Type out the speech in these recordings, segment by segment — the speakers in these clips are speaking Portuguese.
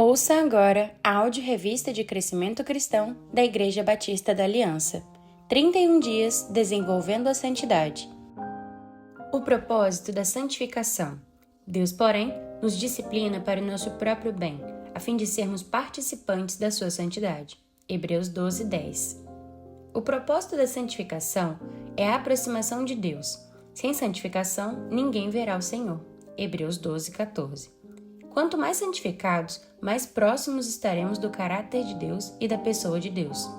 Ouça agora a audiorevista de crescimento cristão da Igreja Batista da Aliança. 31 dias desenvolvendo a santidade. O propósito da santificação. Deus, porém, nos disciplina para o nosso próprio bem, a fim de sermos participantes da sua santidade. Hebreus 12, 10. O propósito da santificação é a aproximação de Deus. Sem santificação, ninguém verá o Senhor. Hebreus 12, 14. Quanto mais santificados, mais próximos estaremos do caráter de Deus e da pessoa de Deus.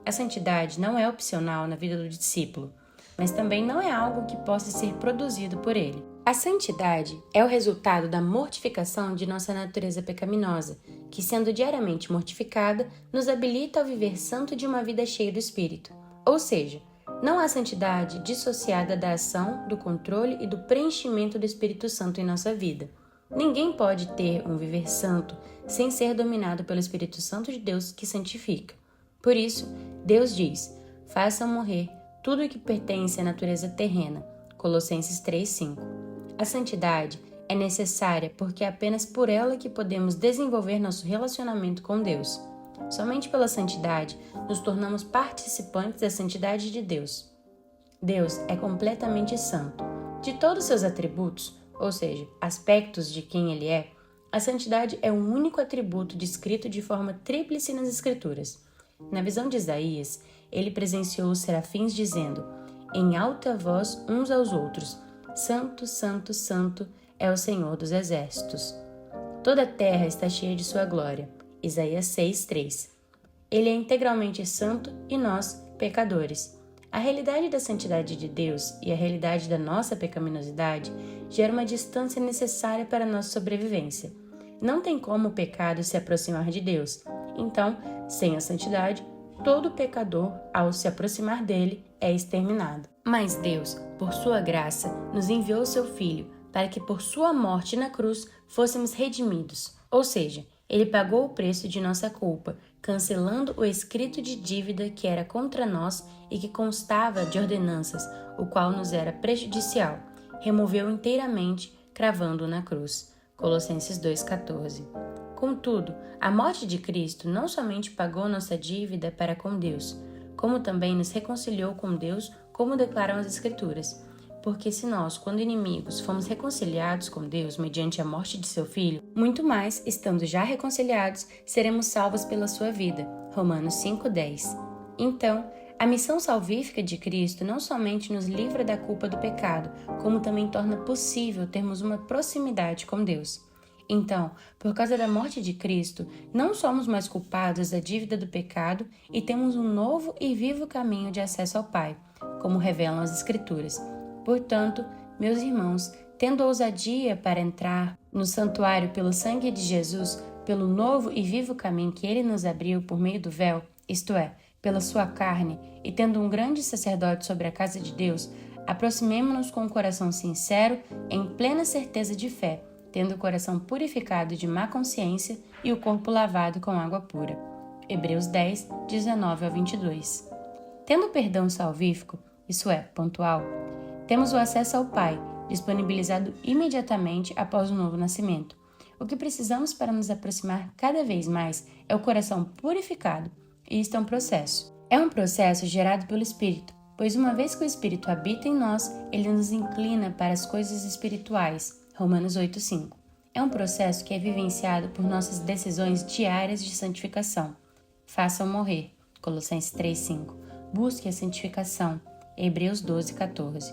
A santidade não é opcional na vida do discípulo, mas também não é algo que possa ser produzido por ele. A santidade é o resultado da mortificação de nossa natureza pecaminosa, que, sendo diariamente mortificada, nos habilita ao viver santo de uma vida cheia do Espírito. Ou seja, não há santidade dissociada da ação, do controle e do preenchimento do Espírito Santo em nossa vida. Ninguém pode ter um viver santo sem ser dominado pelo Espírito Santo de Deus que santifica. Por isso, Deus diz: façam morrer tudo o que pertence à natureza terrena. Colossenses 3:5. A santidade é necessária porque é apenas por ela que podemos desenvolver nosso relacionamento com Deus. Somente pela santidade nos tornamos participantes da santidade de Deus. Deus é completamente santo. De todos seus atributos, ou seja, aspectos de quem ele é, a santidade é o único atributo descrito de forma tríplice nas Escrituras. Na visão de Isaías, ele presenciou os serafins dizendo, em alta voz uns aos outros, Santo, Santo, Santo é o Senhor dos Exércitos. Toda a terra está cheia de sua glória. Isaías 6:3. Ele é integralmente santo e nós, pecadores. A realidade da santidade de Deus e a realidade da nossa pecaminosidade gera uma distância necessária para a nossa sobrevivência. Não tem como o pecado se aproximar de Deus. Então, sem a santidade, todo pecador, ao se aproximar dele, é exterminado. Mas Deus, por sua graça, nos enviou seu Filho para que por sua morte na cruz fôssemos redimidos. Ou seja, ele pagou o preço de nossa culpa, cancelando o escrito de dívida que era contra nós e que constava de ordenanças, o qual nos era prejudicial. Removeu inteiramente, cravando-o na cruz. Colossenses 2:14. Contudo, a morte de Cristo não somente pagou nossa dívida para com Deus, como também nos reconciliou com Deus, como declaram as Escrituras. Porque se nós, quando inimigos, fomos reconciliados com Deus mediante a morte de seu Filho, muito mais, estando já reconciliados, seremos salvos pela sua vida. Romanos 5:10. Então, a missão salvífica de Cristo não somente nos livra da culpa do pecado, como também torna possível termos uma proximidade com Deus. Então, por causa da morte de Cristo, não somos mais culpados da dívida do pecado e temos um novo e vivo caminho de acesso ao Pai, como revelam as Escrituras. Portanto, meus irmãos, tendo ousadia para entrar no santuário pelo sangue de Jesus, pelo novo e vivo caminho que ele nos abriu por meio do véu, isto é, pela sua carne, e tendo um grande sacerdote sobre a casa de Deus, aproximemo-nos com um coração sincero, em plena certeza de fé, tendo o coração purificado de má consciência e o corpo lavado com água pura. Hebreus 10, 19-22. Tendo perdão salvífico, isso é, pontual, temos o acesso ao Pai, disponibilizado imediatamente após o novo nascimento. O que precisamos para nos aproximar cada vez mais é o coração purificado, e isto é um processo. É um processo gerado pelo Espírito, pois uma vez que o Espírito habita em nós, ele nos inclina para as coisas espirituais. Romanos 8:5. É um processo que é vivenciado por nossas decisões diárias de santificação. Façam morrer. Colossenses 3:5. Busque a santificação. Hebreus 12:14.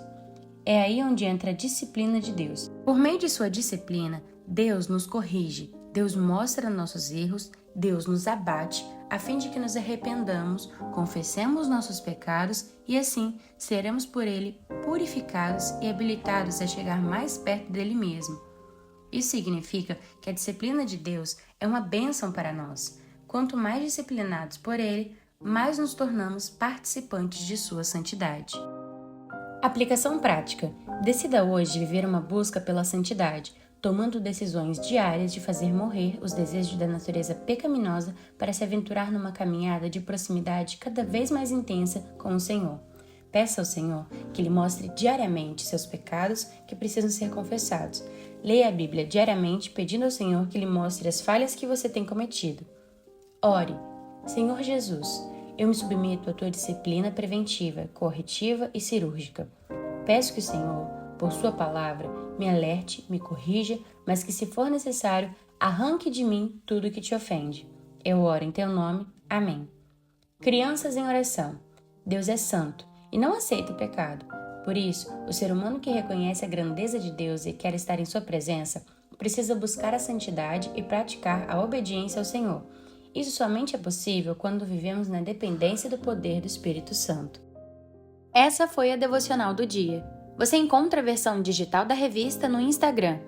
É aí onde entra a disciplina de Deus. Por meio de sua disciplina, Deus nos corrige, Deus mostra nossos erros, Deus nos abate, a fim de que nos arrependamos, confessemos nossos pecados e assim seremos por Ele purificados e habilitados a chegar mais perto dele mesmo. Isso significa que a disciplina de Deus é uma bênção para nós. Quanto mais disciplinados por Ele, mais nos tornamos participantes de sua santidade. Aplicação prática. Decida hoje viver uma busca pela santidade, tomando decisões diárias de fazer morrer os desejos da natureza pecaminosa para se aventurar numa caminhada de proximidade cada vez mais intensa com o Senhor. Peça ao Senhor que lhe mostre diariamente seus pecados que precisam ser confessados. Leia a Bíblia diariamente, pedindo ao Senhor que lhe mostre as falhas que você tem cometido. Ore. Senhor Jesus, eu me submeto à tua disciplina preventiva, corretiva e cirúrgica. Peço que o Senhor, por sua palavra, me alerte, me corrija, mas que, se for necessário, arranque de mim tudo que te ofende. Eu oro em teu nome. Amém. Crianças em oração. Deus é santo e não aceita o pecado. Por isso, o ser humano que reconhece a grandeza de Deus e quer estar em sua presença, precisa buscar a santidade e praticar a obediência ao Senhor. Isso somente é possível quando vivemos na dependência do poder do Espírito Santo. Essa foi a Devocional do Dia. Você encontra a versão digital da revista no Instagram,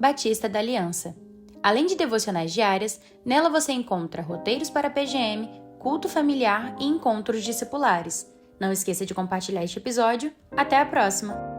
@Batista da Aliança. Além de devocionais diárias, nela você encontra roteiros para PGM, culto familiar e encontros discipulares. Não esqueça de compartilhar este episódio. Até a próxima!